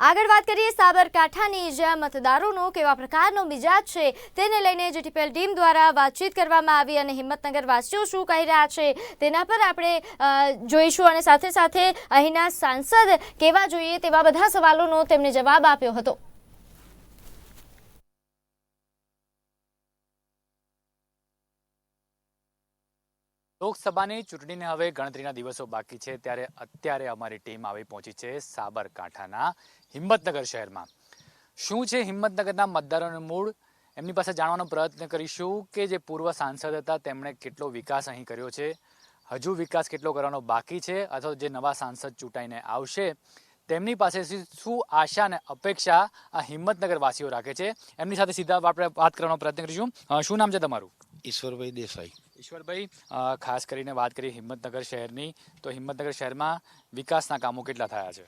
આગળ વાત કરીએ સાબરકાંઠાની, જ્યાં મતદારોનો કેવા પ્રકારનો મિજાજ છે તેને લઈને જીટીપીએલ ટીમ દ્વારા વાતચીત કરવામાં આવી અને હિંમતનગર વાસીઓ શું કહી રહ્યા છે તેના પર આપણે જોઈશું અને સાથે સાથે અહીંના સાંસદ કેવા જોઈએ તેવા બધા સવાલોનો તેમણે જવાબ આપ્યો હતો। લોકસભાની ચૂંટણીને હવે ગણતરીના દિવસો બાકી છે, ત્યારે અત્યારે અમારી ટીમ આવી પહોંચી છે સાબરકાંઠાના હિંમતનગર શહેરમાં। શું છે હિંમતનગરના મતદારોનું મૂડ, એમની પાસે જાણવાનો પ્રયત્ન કરીશું કે જે પૂર્વ સાંસદ હતા તેમણે કેટલો વિકાસ અહીં કર્યો છે, હજુ વિકાસ કેટલો કરવાનો બાકી છે, અથવા જે નવા સાંસદ ચૂંટાઈને આવશે તેમની પાસેથી શું આશા અને અપેક્ષા આ હિંમતનગર વાસીઓ રાખે છે, એમની સાથે સીધા આપણે વાત કરવાનો પ્રયત્ન કરીશું। શું નામ છે તમારું? ઈશ્વરભાઈ દેસાઈ। ઈશ્વરભાઈ, ખાસ કરીને વાત કરીએ હિંમતનગર શહેરની, તો હિંમતનગર શહેરમાં વિકાસના કામો કેટલા થયા છે?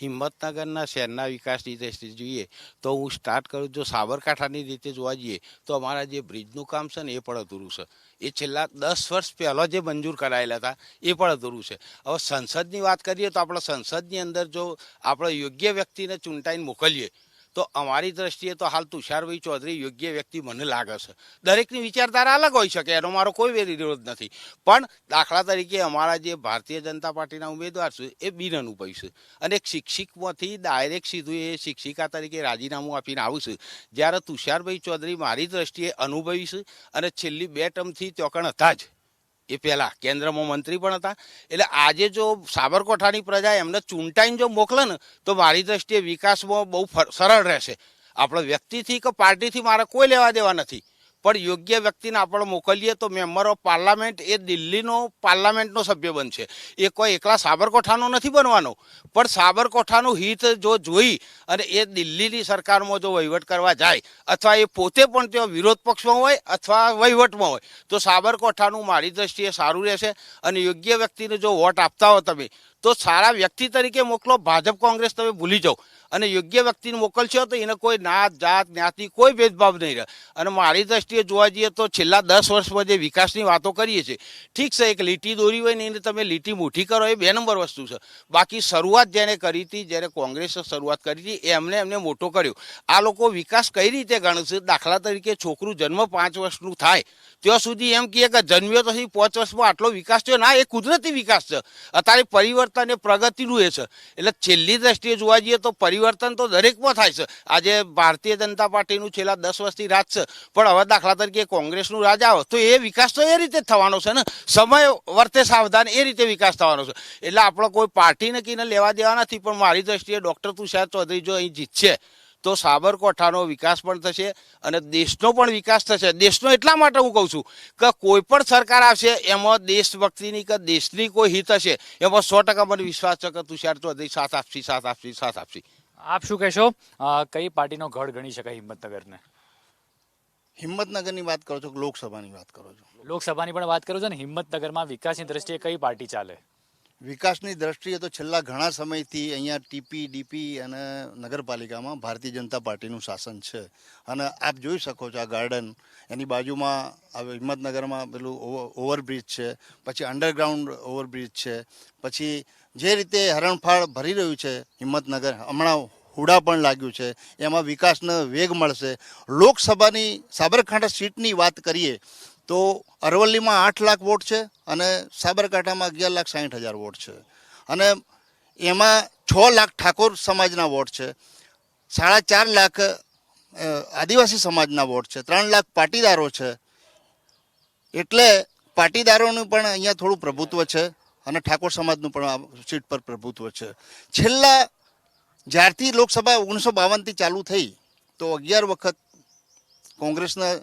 હિંમતનગરના શહેરના વિકાસની દ્રષ્ટિએ જોઈએ તો હું સ્ટાર્ટ કરું, જો સાબરકાંઠાની રીતે જોવા જઈએ તો અમારા જે બ્રિજનું કામ છે ને એ પણ અધૂરું છે। એ છેલ્લા 10 વર્ષ પહેલાં જે મંજૂર કરાયેલા હતા એ પણ અધૂરું છે। હવે સંસદની વાત કરીએ તો આપણે સંસદની અંદર જો આપણે યોગ્ય વ્યક્તિને ચૂંટાઈને મોકલીએ તો અમારી દ્રષ્ટિએ તો હાલ તુષારભાઈ ચૌધરી યોગ્ય વ્યક્તિ મને લાગે છે। દરેકની વિચારધારા અલગ હોઈ શકે, એનો મારો કોઈ વિરોધ નથી, પણ દાખલા તરીકે અમારા જે ભારતીય જનતા પાર્ટીના ઉમેદવાર છે એ બિનઅનુભવી છે અને એક શિક્ષકમાંથી ડાયરેક્ટ સીધું એ શિક્ષિકા તરીકે રાજીનામું આપીને આવું છે, જ્યારે તુષારભાઈ ચૌધરી મારી દ્રષ્ટિએ અનુભવી છે અને છેલ્લી 2 ટર્મથી ચોકણ હતા જ, એ પહેલાં કેન્દ્રમાં મંત્રી પણ હતા। એટલે આજે જો સાબરકાંઠાની પ્રજા એમને ચૂંટાઈને જો મોકલે ને તો મારી દ્રષ્ટિએ વિકાસમાં બહુ સરળ રહેશે। આપણે વ્યક્તિથી કે પાર્ટીથી મારે કોઈ લેવા દેવા નથી, પણ યોગ્ય વ્યક્તિને આપણે મોકલીએ તો મેમ્બર ઓફ પાર્લામેન્ટ એ દિલ્હીનો પાર્લામેન્ટનો સભ્ય બનશે, એ કોઈ એકલા સાબરકાંઠાનો નથી બનવાનો, પણ સાબરકાંઠાનું હિત જો જોઈ અને એ દિલ્હીની સરકારમાં જો વહીવટ કરવા જાય અથવા એ પોતે પણ ત્યાં વિરોધ પક્ષમાં હોય અથવા વહીવટમાં હોય તો સાબરકાંઠાનું મારી દ્રષ્ટિએ સારું રહેશે। અને યોગ્ય વ્યક્તિને જો વોટ આપતા હો તમે તો સારા વ્યક્તિ તરીકે મોકલો, ભાજપ કોંગ્રેસ તમે ભૂલી જાઓ અને યોગ્ય વ્યક્તિને મોકલશો તો એને કોઈ નાત જાત જ્ઞાતિ કોઈ ભેદભાવ નહીં રહે। અને મારી દ્રષ્ટિએ જોવા જઈએ તો છેલ્લા 10 વર્ષમાં જે વિકાસની વાતો કરીએ છીએ, ઠીક છે એક લીટી દોરી હોય ને એને તમે લીટી મોટી કરો એ 2 નંબર વસ્તુ છે, બાકી શરૂઆત જેને કરી હતી, જ્યારે કોંગ્રેસે શરૂઆત કરી હતી એમને મોટો કર્યો। આ લોકો વિકાસ કઈ રીતે ગણે છે? દાખલા તરીકે છોકરું જન્મ 5 વર્ષનું થાય ત્યાં સુધી એમ કહે કે જન્મ્યો તો 5 વર્ષમાં આટલો વિકાસ થયો, ના, એ કુદરતી વિકાસ છે। અત્યારે પરિવર્તન એ પ્રગતિનું એ છે, એટલે છેલ્લી દ્રષ્ટિએ જોવા જઈએ તો પરિવર્તન તો દરેકમાં થાય છે। આજે ભારતીય જનતા પાર્ટીનું છેલ્લા 10 વર્ષથી રાજ છે, પણ હવે દાખલા તરીકે કોંગ્રેસનું રાજ આવે તો એ વિકાસ તો એ રીતે થવાનો છે ને, સમય વર્તે સાવધાન એ રીતે વિકાસ થવાનો છે। એટલે આપણે કોઈ પાર્ટી નક્કીને લેવા દેવા નથી, પણ મારી દ્રષ્ટિએ ડૉક્ટર તુષાર ચૌધરી જો અહીં જીતશે તો સાબરકાંઠાનો વિકાસ પણ થશે અને દેશનો પણ વિકાસ થશે। દેશનો એટલા માટે હું કહું છું કે કોઈ પણ સરકાર આવશે એમાં દેશભક્તિની કે દેશની કોઈ હિત હશે, એમાં 100% મને વિશ્વાસ છે કે તુષાર ચૌધરી સાથ આપશે। આપ શું કહેશો, કઈ પાર્ટીનો ગઢ ગણી શકાય હિંમતનગરને? હિંમતનગરની વાત કરો છો કે લોકસભાની વાત કરો છો? લોકસભાની પણ વાત કરો છો ને, હિંમતનગરમાં વિકાસની દ્રષ્ટિએ કઈ પાર્ટી ચાલે? વિકાસની દ્રષ્ટિએ તો છેલ્લા ઘણા સમયથી અહીંયા ટીપી ડીપી અને નગરપાલિકામાં ભારતીય જનતા પાર્ટીનું શાસન છે અને આપ જોઈ શકો છો આ ગાર્ડન, એની બાજુમાં હિંમતનગરમાં પેલું ઓવરબ્રિજ છે, પછી અંડરગ્રાઉન્ડ ઓવરબ્રિજ છે, પછી જે રીતે હરણફાળ ભરી રહ્યું છે હિંમતનગર, હમણાં હુડા પણ લાગ્યું છે, એમાં વિકાસનો વેગ મળશે। લોકસભાની સાબરકાંઠા સીટની વાત કરીએ તો અરવલ્લીમાં 8 લાખ વોટ છે અને સાબરકાંઠામાં 11,60,000 વોટ છે અને એમાં 6 લાખ ઠાકોર સમાજના વોટ છે, 4.5 લાખ આદિવાસી સમાજના વોટ છે, 3 લાખ પાટીદારો છે, એટલે પાટીદારોનું પણ અહીંયા થોડું પ્રભુત્વ છે અને ઠાકોર સમાજનું પણ આ સીટ પર પ્રભુત્વ છે। છેલ્લા જ્યારથી લોકસભા 1952થી ચાલુ થઈ તો 11 વખત કોંગ્રેસના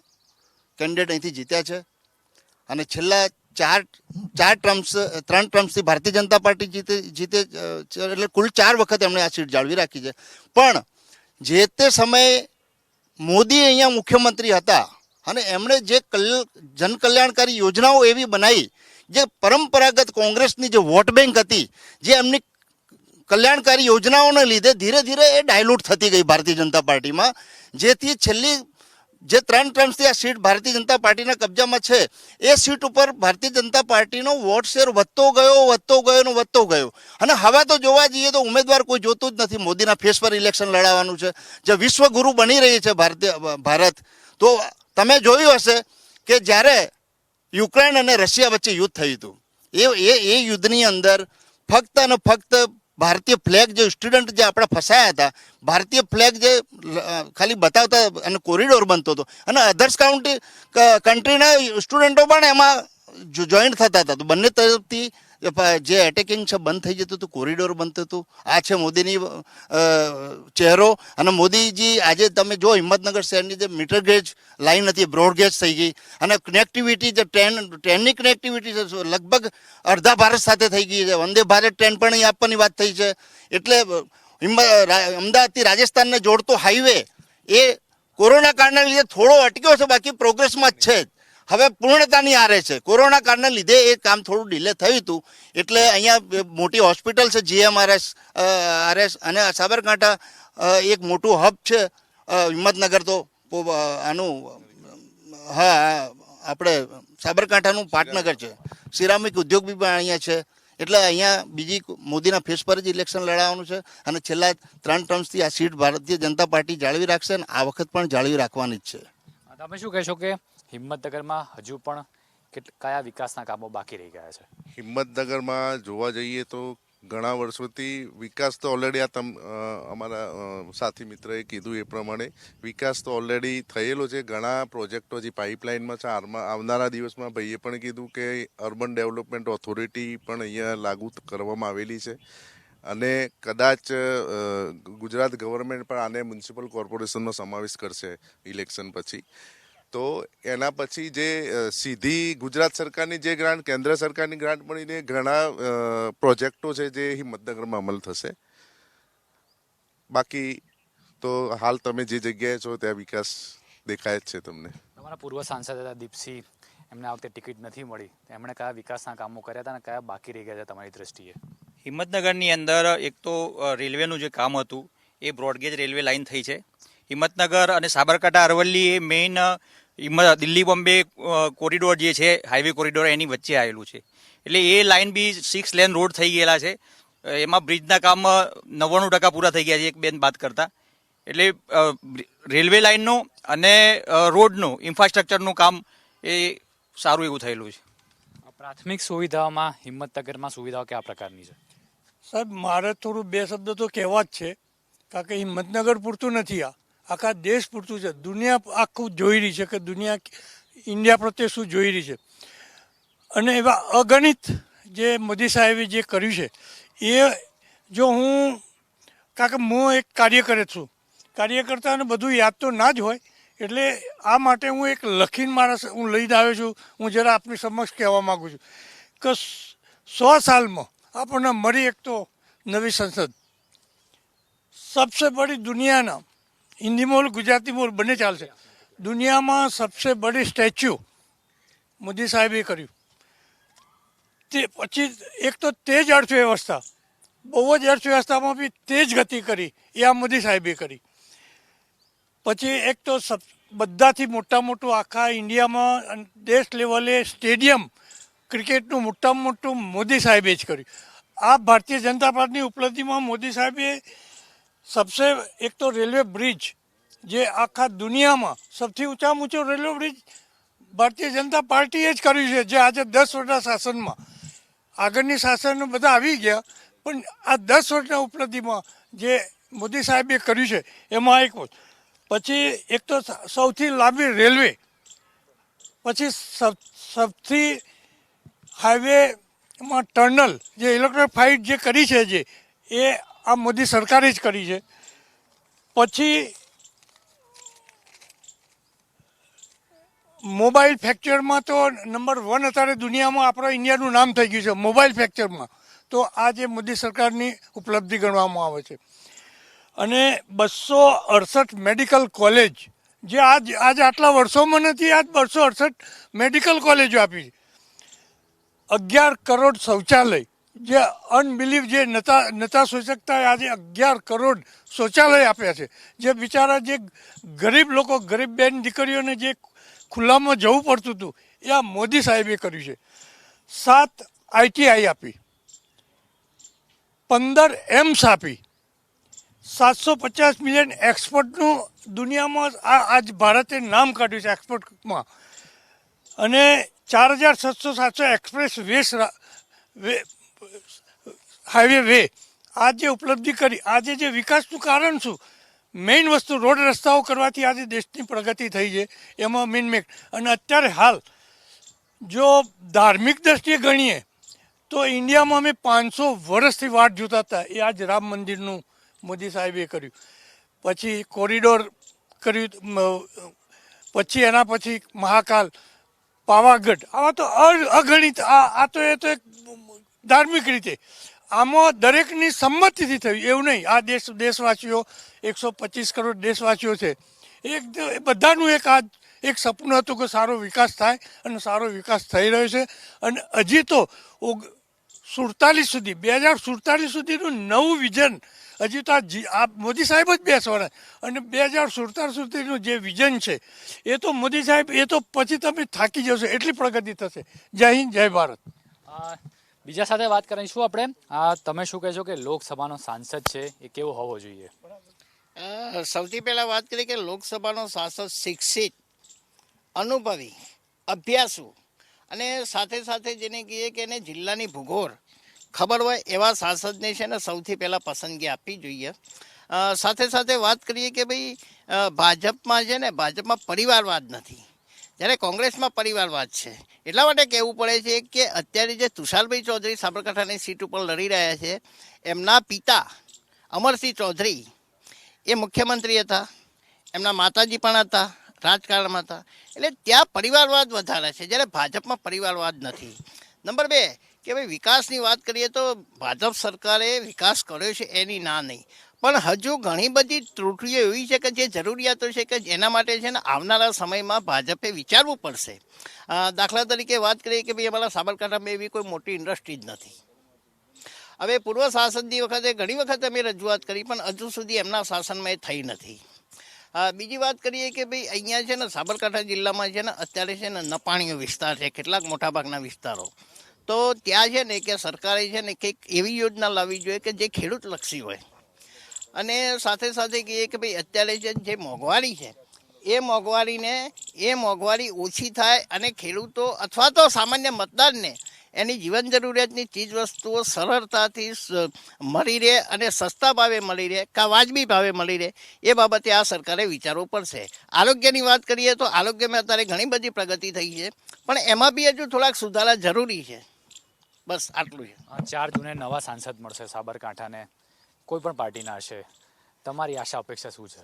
કેન્ડિડેટ અહીંથી જીત્યા છે અને છેલ્લા 3 ટર્મ્સથી ભારતીય જનતા પાર્ટી જીતે એટલે કુલ 4 વખત એમણે આ સીટ જાળવી રાખી છે। પણ જે તે સમયે મોદી અહીંયા મુખ્યમંત્રી હતા અને એમણે જે જનકલ્યાણકારી યોજનાઓ એવી બનાવી, જે પરંપરાગત કોંગ્રેસની જે વોટ બેંક હતી, જે એમની કલ્યાણકારી યોજનાઓને લીધે ધીરે ધીરે એ ડાયલ્યુટ થતી ગઈ ભારતીય જનતા પાર્ટીમાં, જેથી છેલ્લી જે 3 ટર્મ્સથી આ સીટ ભારતીય જનતા પાર્ટીના કબજામાં છે એ સીટ ઉપર ભારતીય જનતા પાર્ટીનો વોટ શેર વધતો ગયો અને હવે તો જોવા જઈએ તો ઉમેદવાર કોઈ જોતું જ નથી. મોદીના ફેસ પર ઇલેક્શન લડાવવાનું છે. જે વિશ્વગુરુ બની રહી છે ભારત, તો તમે જોયું હશે કે જ્યારે યુક્રેન અને રશિયા વચ્ચે યુદ્ધ થયું હતું, એ યુદ્ધની અંદર ફક્ત અને ફક્ત ભારતીય ફ્લેગ જે સ્ટુડન્ટ જે આપણે ફસાયા હતા, ભારતીય ફ્લેગ જે ખાલી બતાવતા અને કોરિડોર બનતો હતો અને અધર્સ કન્ટ્રીના સ્ટુડન્ટો પણ એમાં જોઈન્ટ થતા હતા. તો બંને તરફથી જે એટેકિંગ છે બંધ થઈ જતું હતું, કોરિડોર બનતું હતું. આ છે મોદીની ચહેરો. અને મોદીજી આજે તમે જો હિંમતનગર શહેરની જે મીટર ગેજ લાઈન હતી બ્રોડ ગેજ થઈ ગઈ અને કનેક્ટિવિટી જે ટ્રેનની કનેક્ટિવિટી છે લગભગ અડધા ભારત સાથે થઈ ગઈ છે. વંદે ભારત ટ્રેન પણ અહીં આપવાની વાત થઈ છે. એટલે અમદાવાદથી રાજસ્થાનને જોડતો હાઈવે એ કોરોના કાળના લીધે થોડો અટક્યો છે, બાકી પ્રોગ્રેસમાં જ છે. હવે પૂર્ણતાની આરે છે. કોરોના કાળના લીધે એ કામ થોડું ડિલે થયું હતું. એટલે અહીંયા મોટી હોસ્પિટલ છે GMRS અને સાબરકાંઠા એક મોટું હબ છે. હિંમતનગર તો આનું આપણે સાબરકાંઠાનું પાટનગર છે. સિરામિક ઉદ્યોગ બી અહીંયા છે. એટલે અહીંયા બીજી મોદીના ફેસ પર જ ઇલેક્શન લડાવવાનું છે અને છેલ્લા 3 ટર્મ્સથી આ સીટ ભારતીય જનતા પાર્ટી જાળવી રાખશે અને આ વખત પણ જાળવી રાખવાની જ છે. તમે શું કહેશો કે હિંમતનગરમાં હજુ પણ કયા વિકાસના કામો બાકી રહી ગયા છે? હિંમતનગરમાં જોવા જઈએ તો ઘણા વર્ષોથી વિકાસ તો ઓલરેડી અમારા સાથી મિત્રએ કીધું એ પ્રમાણે વિકાસ તો ઓલરેડી થયેલો છે. ઘણા પ્રોજેક્ટો જે પાઇપલાઇનમાં છે. આવનારા દિવસમાં ભાઈએ પણ કીધું કે અર્બન ડેવલપમેન્ટ ઓથોરિટી પણ અહીંયા લાગુ કરવામાં આવેલી છે અને કદાચ ગુજરાત ગવર્મેન્ટ પણ આને મ્યુનિસિપલ કોર્પોરેશનનો સમાવેશ કરશે ઇલેક્શન પછી. તો એના પછી જે સીધી ગુજરાત સરકારની જે ગ્રાન્ટ, કેન્દ્ર સરકારની ગ્રાન્ટ મળીને ઘણા પ્રોજેક્ટો છે જે હિંમતનગરમાં અમલ થશે. બાકી તો હાલ તમે જે જગ્યાએ છો ત્યાં વિકાસ દેખાય જ છે તમને. તમારા પૂર્વ સાંસદ હતા દીપસિંહ, એમને આ વખતે ટિકિટ નથી મળી. એમણે કયા વિકાસના કામો કર્યા હતા અને કયા બાકી રહી ગયા છે તમારી દ્રષ્ટિએ? હિંમતનગરની અંદર એક તો રેલવેનું જે કામ હતું એ બ્રોડગેજ રેલવે લાઇન થઈ છે. હિંમતનગર અને સાબરકાંઠા અરવલ્લી એ મેઇન દિલ્હી બોમ્બે કોરિડોર જે છે હાઈવે કોરિડોર એની વચ્ચે આવેલું છે. એટલે એ લાઇન બી 6 લેન રોડ થઈ ગયેલા છે. એમાં બ્રિજના કામ 99% પૂરા થઈ ગયા છે એક બેન બાદ કરતા. એટલે રેલવે લાઇનનું અને રોડનું ઇન્ફ્રાસ્ટ્રક્ચરનું કામ એ સારું એવું થયેલું છે. પ્રાથમિક સુવિધાઓમાં હિંમતનગરમાં સુવિધાઓ કયા પ્રકારની છે? સાહેબ, મારે થોડું 2 શબ્દ તો કહેવા જ છે. કારણ કે હિંમતનગર પૂરતું નથી, આ આખા દેશ પૂરતું છે. દુનિયા આખું જોઈ રહી છે કે દુનિયા ઇન્ડિયા પ્રત્યે શું જોઈ રહી છે. અને એવા અગણિત જે મોદી સાહેબે જે કર્યું છે એ જો હું, કારણ કે હું એક કાર્યકર જ છું, કાર્યકર્તાને બધું યાદ તો ના જ હોય. એટલે આ માટે હું એક લખીને હું લઈને આવ્યો છું. હું જરા આપની સમક્ષ કહેવા માગું છું કે 100 સાલમાં આપણને મળી એક તો નવી સંસદ. સબસે બડી દુનિયાના, હિન્દી બોલ ગુજરાતી બોલ બંને ચાલશે, દુનિયામાં સબસે બડી સ્ટેચ્યુ મોદી સાહેબે કર્યું. તે પછી એક તો તેજ અર્થવ્યવસ્થા, બહુ જ અર્થવ્યવસ્થામાં બી તેજ ગતિ કરી, એ આ મોદી સાહેબે કરી. પછી એક તો બધાથી મોટું આખા ઇન્ડિયામાં દેશ લેવલે સ્ટેડિયમ ક્રિકેટનું મોટામાં મોટું મોદી સાહેબે જ કર્યું. આ ભારતીય જનતા પાર્ટીની ઉપલબ્ધિમાં મોદી સાહેબે સબસે એક તો રેલવે બ્રિજ, જે આખા દુનિયામાં સૌથી ઊંચામાં ઊંચો રેલવે બ્રિજ ભારતીય જનતા પાર્ટીએ જ કર્યું છે. જે આજે 10 વર્ષના શાસનમાં, આગળની શાસન બધા આવી ગયા, પણ આ 10 વર્ષના ઉપલબ્ધિમાં જે મોદી સાહેબે કર્યું છે એમાં એક. પછી એક તો સૌથી લાંબી રેલવે, પછી સૌથી હાઈવેમાં ટનલ જે ઇલેક્ટ્રિફાઈડ જે કરી છે જે એ આ મોદી સરકારે જ કરી છે. પછી મોબાઈલ ફેક્ચરમાં તો નંબર 1 અત્યારે દુનિયામાં આપણા ઇન્ડિયાનું નામ થઈ ગયું છે મોબાઈલ ફેક્ચરમાં. તો આ જે મોદી સરકારની ઉપલબ્ધિ ગણવામાં આવે છે. અને 268 મેડિકલ કોલેજ, જે આજ આટલા વર્ષોમાં નથી, આજ 268 મેડિકલ કોલેજો આપી છે. 11 કરોડ શૌચાલય, જે અનબિલીવ જે નતા સોચી શકતા આજે 11 કરોડ શૌચાલય આપ્યા છે. જે બિચારા જે ગરીબ લોકો, ગરીબ બેન દીકરીઓને જે ખુલ્લામાં જવું પડતું હતું એ આ મોદી સાહેબે કર્યું છે. 7 ITI આપી, 15 એમ્સ આપી, 750 મિલિયન એક્સપોર્ટનું દુનિયામાં આજ ભારતે નામ કાઢ્યું છે એક્સપોર્ટમાં, અને 4700 એક્સપ્રેસ હાઈવે વે. આ જે ઉપલબ્ધિ કરી, આજે જે વિકાસનું કારણ શું? મેઇન વસ્તુ રોડ રસ્તાઓ કરવાથી આજે દેશની પ્રગતિ થઈ છે. એમાં મેઇન અને અત્યારે હાલ જો ધાર્મિક દ્રષ્ટિએ ગણીએ તો ઇન્ડિયામાં અમે 500 વર્ષથી વાટ જોતા હતા. એ આજ રામ મંદિરનું મોદી સાહેબે કર્યું, પછી કોરિડોર કર્યું, પછી એના પછી મહાકાલ, પાવાગઢ. આવા તો અગણિત. આ તો એ તો એક ધાર્મિક રીતે આમાં દરેકની સંમતિથી થયું, એવું નહીં. આ દેશવાસીઓ 125 કરોડ દેશવાસીઓ છે, એ બધાનું એક સપનું હતું કે સારો વિકાસ થાય, અને સારો વિકાસ થઈ રહ્યો છે. અને હજી તો 2047 સુધીનું નવું વિઝન હજી તો આ મોદી સાહેબ જ બેસવાના. અને 2047 સુધીનું જે વિઝન છે એ તો મોદી સાહેબ, એ તો પછી તમે થાકી જશો એટલી પ્રગતિ થશે. જય હિન્દ, જય ભારત. બીજા સાથે વાત કરીશું આપણે. તમે શું કહેશો કે લોકસભાનો સાંસદ છે એ કેવો હોવો જોઈએ? સૌથી પહેલાં વાત કરીએ કે લોકસભાનો સાંસદ શિક્ષિત, અનુભવી, અભ્યાસુ અને સાથે સાથે જેને કહીએ કે એને જિલ્લાની ભૂગોળ ખબર હોય એવા સાંસદને છે ને સૌથી પહેલાં પસંદગી આપવી જોઈએ. સાથે સાથે વાત કરીએ કે ભાઈ ભાજપમાં છે ને, ભાજપમાં પરિવારવાદ નથી, જ્યારે કોંગ્રેસમાં પરિવારવાદ છે. એટલા માટે કહેવું પડે છે કે અત્યારે જે તુષારભાઈ ચૌધરી સાબરકાંઠાની સીટ ઉપર લડી રહ્યા છે, એમના પિતા અમરસિંહ ચૌધરી એ મુખ્યમંત્રી હતા, એમના માતાજી પણ હતા, રાજકારણમાં હતા. એટલે ત્યાં પરિવારવાદ વધારે છે, જ્યારે ભાજપમાં પરિવારવાદ નથી. નંબર 2 કે ભાઈ વિકાસની વાત કરીએ તો ભાજપ સરકારે વિકાસ કર્યો છે એની ના નહીં, પણ હજુ ઘણી બધી ત્રુટીઓ એવી છે કે જે જરૂરિયાતો છે કે જેના માટે છે ને આવનારા સમયમાં ભાજપે વિચારવું પડશે. દાખલા તરીકે વાત કરીએ કે ભાઈ અમારા સાબરકાંઠામાં એવી કોઈ મોટી ઇન્ડસ્ટ્રી જ નથી. હવે પૂર્વ શાસનની વખતે ઘણી વખત અમે રજૂઆત કરી, પણ હજુ સુધી એમના શાસનમાં એ થઈ નથી. બીજી વાત કરીએ કે ભાઈ અહીંયા છે ને સાબરકાંઠા જિલ્લામાં છે ને અત્યારે છે ને નપાણીઓ વિસ્તાર છે, કેટલાક મોટાભાગના વિસ્તારો. તો ત્યાં છે ને કે સરકારે છે ને કંઈક એવી યોજના લાવવી જોઈએ કે જે ખેડૂતલક્ષી હોય. અને સાથે સાથે કહીએ કે ભાઈ અત્યારે જે મોંઘવારી છે એ મોંઘવારી ઓછી થાય અને ખેડૂતો અથવા તો સામાન્ય મતદારને એની જીવન જરૂરિયાતની ચીજ વસ્તુઓ સરળતાથી મળી રહે અને સસ્તા ભાવે મળી રહે, કાં વાજબી ભાવે મળી રહે, એ બાબતે આ સરકારે વિચારવું પડશે. આરોગ્યની વાત કરીએ તો આરોગ્યમાં અત્યારે ઘણી બધી પ્રગતિ થઈ છે, પણ એમાં બી હજુ થોડાક સુધારા જરૂરી છે. બસ આટલું છે. 4 જૂને નવા સાંસદ મળશે સાબરકાંઠાને, કોઈ પણ પાર્ટીના હશે. તમારી આશા અપેક્ષા શું છે?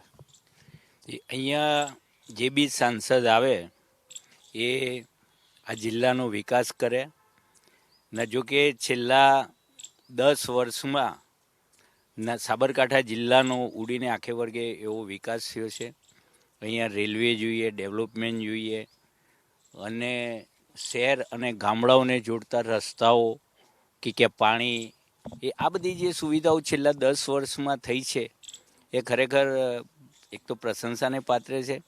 અહીંયા જે બી સાંસદ આવે એ આ જિલ્લાનો વિકાસ કરે. ને જો કે છેલ્લા 10 વર્ષમાં સાબરકાંઠા જિલ્લાનો ઉડીને આખે વર્ગે એવો વિકાસ થયો છે. અહીંયા રેલવે જોઈએ, ડેવલપમેન્ટ જોઈએ, અને શહેર અને ગામડાઓને જોડતા રસ્તાઓ કે પાણી, એ આ બધી જે સુવિધાઓ છેલ્લા 10 વર્ષમાં થઈ છે એ ખરેખર એક તો પ્રશંસાને પાત્ર છે.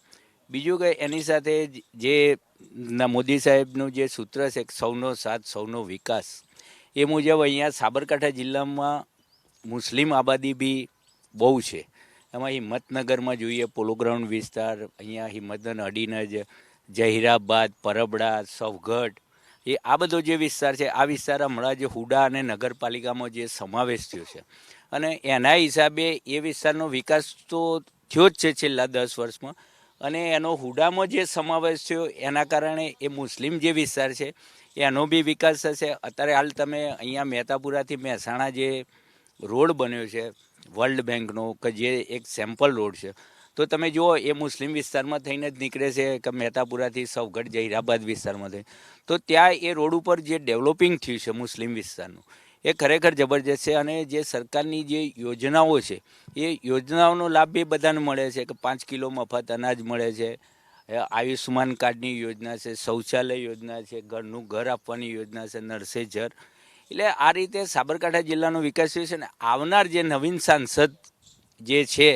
બીજું કે એની સાથે જે મોદી સાહેબનું જે સૂત્ર છે સૌનો સાથ સૌનો વિકાસ, એ મુજબ અહીંયા સાબરકાંઠા જિલ્લામાં મુસ્લિમ આબાદી બી બહુ છે. એમાં હિંમતનગરમાં જોઈએ પોલો ગ્રાઉન્ડ વિસ્તાર, અહીંયા હિંમતનગર અડીને જ જહીરાબાદ, પરબડા, સવગઢ, એ આ બધો જે વિસ્તાર છે, આ વિસ્તાર હમણાં જે હુડા અને નગરપાલિકામાં જે સમાવેશ થયો છે, અને એના હિસાબે એ વિસ્તારનો વિકાસ તો થયો જ છે છેલ્લા 10 વર્ષમાં. અને એનો હુડામાં જે સમાવેશ થયો એના કારણે એ મુસ્લિમ જે વિસ્તાર છે એનો બી વિકાસ થશે. અત્યારે હાલ તમે અહીંયા મહેતાપુરાથી મહેસાણા જે રોડ બન્યો છે વર્લ્ડ બેંકનો, કે જે એક સેમ્પલ રોડ છે, તો તમે જુઓ એ મુસ્લિમ વિસ્તારમાં થઈને જ નીકળે છે કે મહેતાપુરાથી સવગઢ જહીરાબાદ વિસ્તારમાં થઈ. તો ત્યાં એ રોડ ઉપર જે ડેવલપિંગ થયું છે મુસ્લિમ વિસ્તારનું, એ ખરેખર જબરજસ્ત છે. અને જે સરકારની જે યોજનાઓ છે એ યોજનાઓનો લાભ બી બધાને મળે છે, કે 5 કિલો મફત અનાજ મળે છે, આયુષ્યમાન કાર્ડની યોજના છે, શૌચાલય યોજના છે, ઘરનું ઘર આપવાની યોજના છે, નરસે ઘર, એટલે આ રીતે સાબરકાંઠા જિલ્લાનો વિકાસ થયો છે ને આવનાર જે નવીન સાંસદ જે છે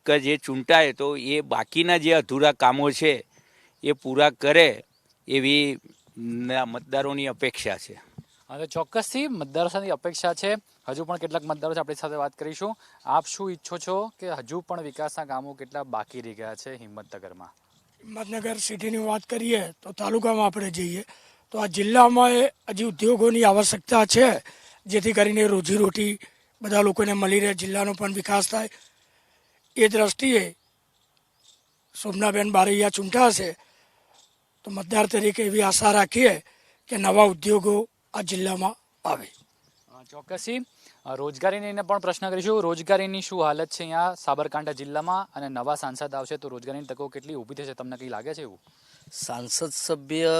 કે જે ચૂંટાય તો એ બાકીના જે અધૂરા કામો છે એ પૂરા કરે એવી મતદારોની અપેક્ષા છે. અને ચોક્કસથી મતદારો સાથે અપેક્ષા છે. હજુ પણ કેટલાક મતદારો છે, આપણી સાથે વાત કરીશું. આપ શું ઈચ્છો છો કે હજુ પણ વિકાસના કામો કેટલા બાકી રહી ગયા છે હિંમતનગરમાં? હિંમતનગર સિટીની વાત કરીએ તો તાલુકામાં આપણે જઈએ તો આ જિલ્લામાં હજી ઉદ્યોગોની આવશ્યકતા છે, જેથી કરીને રોજીરોટી બધા લોકોને મળી રહે, જિલ્લાનો પણ વિકાસ થાય. એ દ્રષ્ટિએ શોભનાબેન બારૈયા ચૂંટાશે તો મતદાર તરીકે એવી આશા રાખીએ કે નવા ઉદ્યોગો આ જિલ્લામાં આવે. ચોક્કસથી રોજગારીને પણ પ્રશ્ન કરીશું. રોજગારીની શું હાલત છે અહીંયા સાબરકાંઠા જિલ્લામાં, અને નવા સાંસદ આવશે તો રોજગારીની તકો કેટલી ઊભી થશે, તમને કંઈ લાગે છે એવું? સાંસદ સભ્ય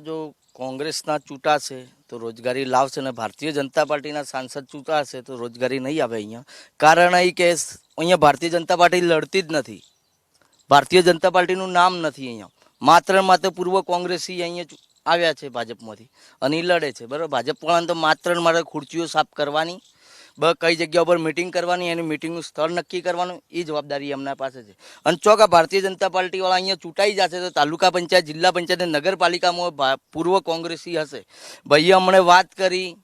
જો કોંગ્રેસના ચૂંટાશે તો રોજગારી લાવશે, અને ભારતીય જનતા પાર્ટીના સાંસદ ચૂંટાશે તો રોજગારી નહીં આવે અહીંયા. કારણ એ કે અહીંયા ભારતીય જનતા પાર્ટી લડતી જ નથી, ભારતીય જનતા પાર્ટીનું નામ નથી અહીંયા. માત્ર પૂર્વ કોંગ્રેસી અહીંયા આવ્યા છે ભાજપમાંથી અને એ લડે છે, બરાબર. ભાજપવાળાને તો માત્ર ખુરશીઓ સાફ કરવાની, કઈ જગ્યા ઉપર મિટિંગ કરવાની, એની મિટિંગનું સ્થળ નક્કી કરવાનું, એ જવાબદારી એમના પાસે છે. અને ચોક આ ભારતીય જનતા પાર્ટીવાળા અહીંયા ચૂંટાઈ જશે તો તાલુકા પંચાયત, જિલ્લા પંચાયત અને નગરપાલિકામાં પૂર્વ કોંગ્રેસી હશે. ભાઈએ હમણાં વાત કરી,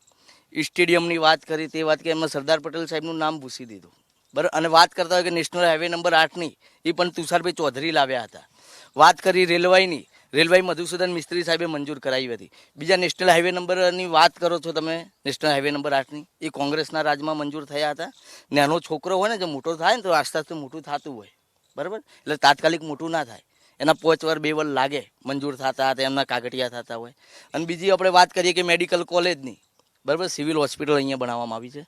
સ્ટેડિયમની વાત કરી, તે વાત કે એમાં સરદાર પટેલ સાહેબનું નામ ભૂસી દીધું, બરાબર. અને વાત કરતા હોય કે નેશનલ હાઈવે નંબર 8ની એ પણ તુષારભાઈ ચૌધરી લાવ્યા હતા. વાત કરી રેલવેની, રેલવે મધુસૂદન મિસ્ત્રી સાહેબે મંજૂર કરાવી હતી. બીજા નેશનલ હાઈવે નંબરની વાત કરો છો તમે, નેશનલ હાઈવે નંબર 8ની એ કોંગ્રેસના રાજમાં મંજૂર થયા હતા. નાનો છોકરો હોય ને, જો મોટો થાય ને તો આસ્તે આસ્તે મોટું થતું હોય, બરાબર. એટલે તાત્કાલિક મોટું ના થાય, એના 5 વાર 2 વાર લાગે મંજૂર થતા હતા, એમના કાગળિયા થતા હોય. અને બીજી આપણે વાત કરીએ કે મેડિકલ કોલેજની, બરાબર, સિવિલ હોસ્પિટલ અહીંયા બનાવવામાં આવી છે.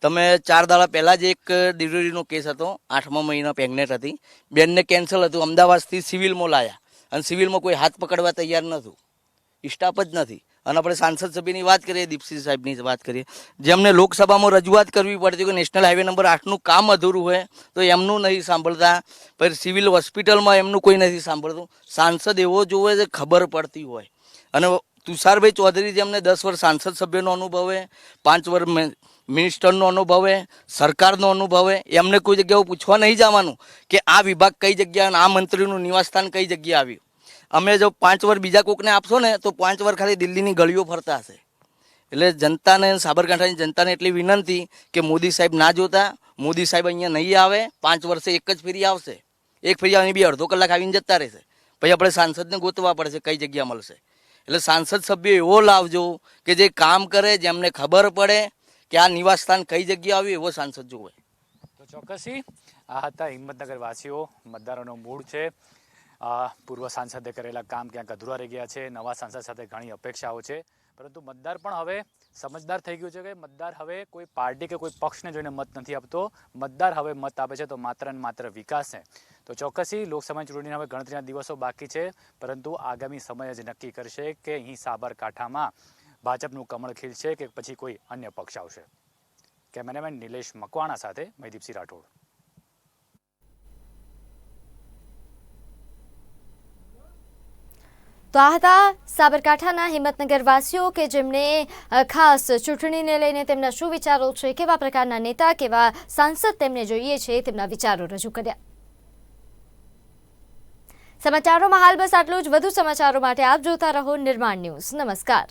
તમે 4 દાડા પહેલાં જ એક ડિલિવરીનો કેસ હતો, 8મા મહિના પ્રેગ્નેન્ટ હતી, બેનને કેન્સર હતું, અમદાવાદથી સિવિલમાં લાયા અને સિવિલમાં કોઈ હાથ પકડવા તૈયાર નહોતું, સ્ટાફ જ નથી. અને આપણે સાંસદ સભ્યની વાત કરીએ, દીપસિંહ સાહેબની વાત કરીએ, જેમને લોકસભામાં રજૂઆત કરવી પડતી કે નેશનલ હાઈવે નંબર 8નું કામ અધૂરું હોય તો એમનું નહીં સાંભળતા, પછી સિવિલ હોસ્પિટલમાં એમનું કોઈ નથી સાંભળતું. સાંસદ એવો જોવે છે ખબર પડતી હોય. અને તુષારભાઈ ચૌધરી જેમને 10 વર્ષ સાંસદ સભ્યનો અનુભવ છે, 5 વર્ષ મિનિસ્ટરનો અનુભવ છે, સરકારનો અનુભવ છે, એમને કોઈ જગ્યાએ પૂછવા નહીં જવાનું કે આ વિભાગ કઈ જગ્યા, આ મંત્રીનું નિવાસસ્થાન કઈ જગ્યાએ આવ્યું. અમે જો 5 વર્ષ બીજા કોકને આપશો ને તો 5 વર્ષ ખાલી દિલ્હીની ગળીઓ ફરતા હશે. એટલે જનતાને, સાબરકાંઠાની જનતાને એટલી વિનંતી કે મોદી સાહેબ ના જોતા, મોદી સાહેબ અહીંયા નહીં આવે, 5 વર્ષે એક જ ફેરી આવશે, એક ફેરી આવીને બી અડધો કલાક આવીને જતા રહેશે. પછી આપણે સાંસદને ગોતવા પડશે કઈ જગ્યા મળશે. એટલે સાંસદ સભ્ય એવો લાવજો કે જે કામ કરે, જેમને ખબર પડે કે આ નિવાસસ્થાન કઈ જગ્યા આવ્યું, એવો સાંસદ જોવે. તો ચોક્કસથી આ હતા હિંમતનગર વાસીઓ. મતદારોનો મૂડ છે, પૂર્વ સાંસદે કરેલા કામ ક્યાંક અધૂરા રહી ગયા છે, નવા સાંસદ સાથે ઘણી અપેક્ષાઓ છે, પરંતુ મતદાર પણ હવે સમજદાર થઈ ગયું છે કે મતદાર હવે કોઈ પાર્ટી કે કોઈ પક્ષને જોઈને મત નથી આપતો. મતદાર હવે મત આપે છે તો માત્ર ને માત્ર વિકાસને. તો ચોક્કસથી લોકસભાની ચૂંટણીના હવે ગણતરીના દિવસો બાકી છે, પરંતુ આગામી સમય જ નક્કી કરશે કે અહીં સાબરકાંઠામાં ભાજપનું કમળ ખીલશે કે પછી કોઈ અન્ય પક્ષ આવશે. કેમેરામેન નિલેશ મકવાણા સાથે મહીદીપસિંહ રાઠોડ. તો આ હતા સાબરકાંઠાના હિંમતનગર વાસીઓ કે જેમણે ખાસ ચૂંટણીને લઈને તેમના શું વિચારો છે, કેવા પ્રકારના નેતા, કેવા સાંસદ તેમને જોઈએ છે, તેમના વિચારો રજૂ કર્યા. સમાચારોમાં હાલ બસ આટલું જ. વધુ સમાચારો માટે આપ જોતા રહો નિર્માણ ન્યૂઝ. નમસ્કાર.